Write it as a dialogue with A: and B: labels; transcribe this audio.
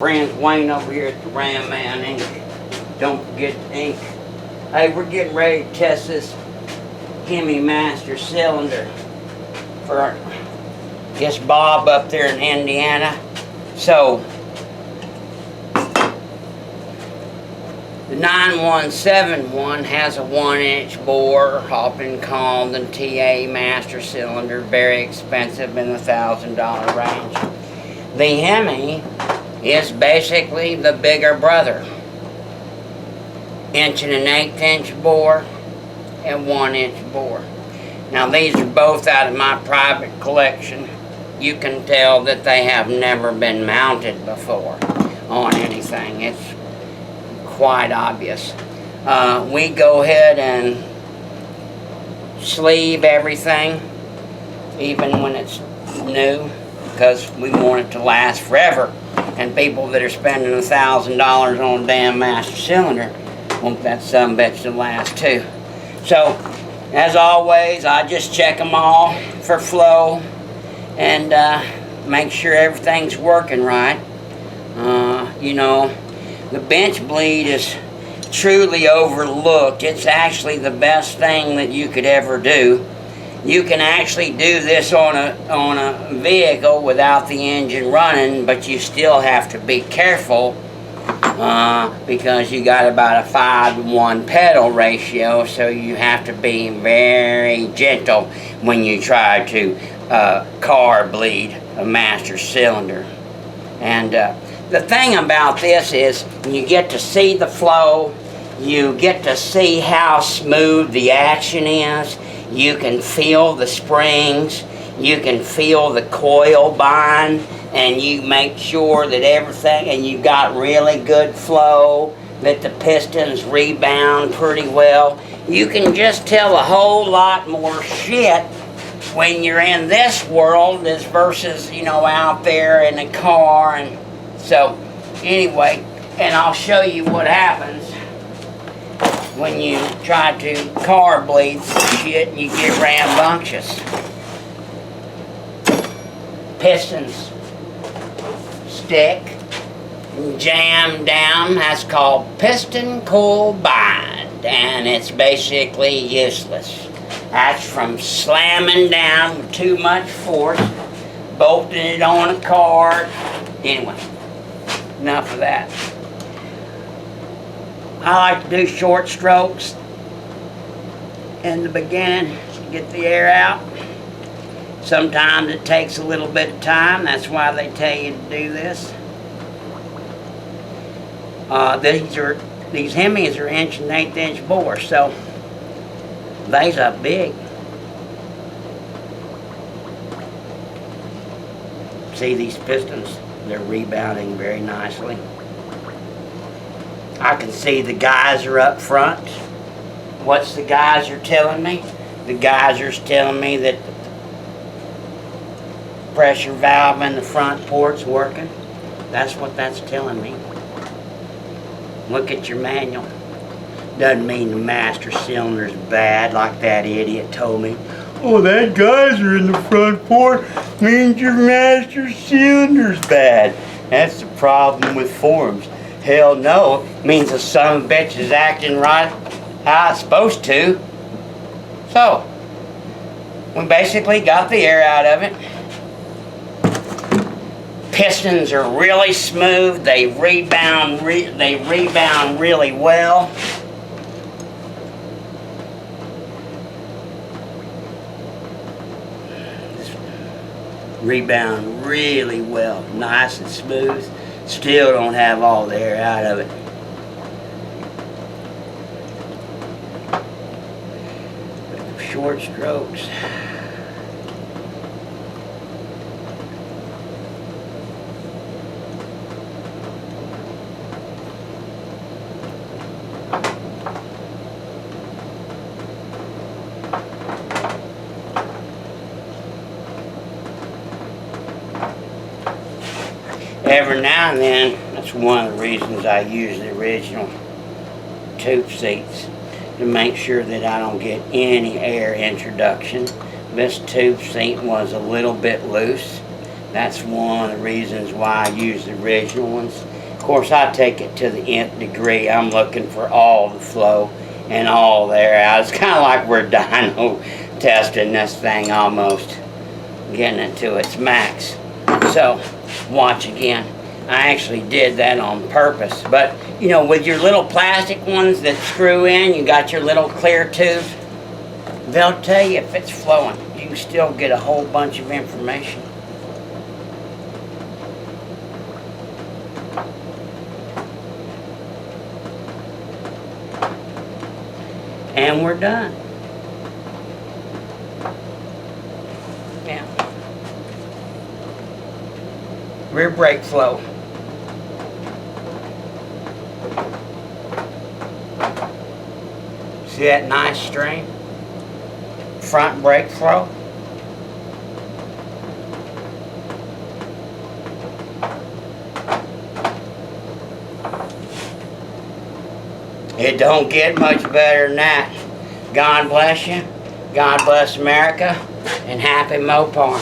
A: Friends Wayne over here at the Ram Man Ink. Don't forget the ink. Hey, we're getting ready to test this Hemi master cylinder for this Bob up there in Indiana. So the 9171 has a 1-inch bore, often called the TA master cylinder, very expensive in the $1,000 range. The Hemi is basically the bigger brother. 1 1/8 inch bore and 1-inch bore. Now these are both out of my private collection. You can tell that they have never been mounted before on anything. It's quite obvious. We go ahead and sleeve everything, even when it's new, because we want it to last forever. And people that are spending $1,000 on a damn master cylinder want that sumbitch to last too. So, as always, I just check them all for flow and make sure everything's working right. You know, the bench bleed is truly overlooked. It's actually the best thing that you could ever do. You can actually do this on a vehicle without the engine running, but you still have to be careful because you got about a 5-to-1 pedal ratio, so you have to be very gentle when you try to car bleed a master cylinder. And the thing about this is you get to see the flow, you get to see how smooth the action is. You can feel the springs, you can feel the coil bind, and you make sure that everything, and you've got really good flow, that the pistons rebound pretty well. You can just tell a whole lot more shit when you're in this world as versus, you know, out there in a car. And so, anyway, and I'll show you what happens when you try to car bleed shit and you get rambunctious. Pistons stick and jam down. That's called piston coil bind, and it's basically useless. That's from slamming down with too much force, bolting it on a car. Anyway, enough of that. I like to do short strokes in the beginning to get the air out. Sometimes it takes a little bit of time. That's why they tell you to do this. These Hemis are 1 1/8 inch bore, so these are big. See these pistons? They're rebounding very nicely. I can see the geyser up front. What's the geyser telling me? The geyser's telling me that the pressure valve in the front port's working. That's what that's telling me. Look at your manual. Doesn't mean the master cylinder's bad like that idiot told me. Oh, that geyser in the front port means your master cylinder's bad. That's the problem with forums. Hell no, it means the son of a bitch is acting right how it's supposed to. So, we basically got the air out of it. Pistons are really smooth. They rebound really well. Rebound really well, nice and smooth. Still don't have all the air out of it. Short strokes. Every now and then, that's one of the reasons I use the original tube seats, to make sure that I don't get any air introduction. This tube seat was a little bit loose, That's one of the reasons why I use the original ones. Of course, I take it to the nth degree. I'm looking for all the flow and all there. It's kind of like we're dyno testing this thing almost, getting it to its max. So, watch again. I actually did that on purpose. But, you know, with your little plastic ones that screw in, you got your little clear tubes, they'll tell you if it's flowing. You can still get a whole bunch of information. And we're done. Yeah. Rear brake flow. See that nice stream? Front brake flow. It don't get much better than that. God bless you. God bless America. And happy Mopar.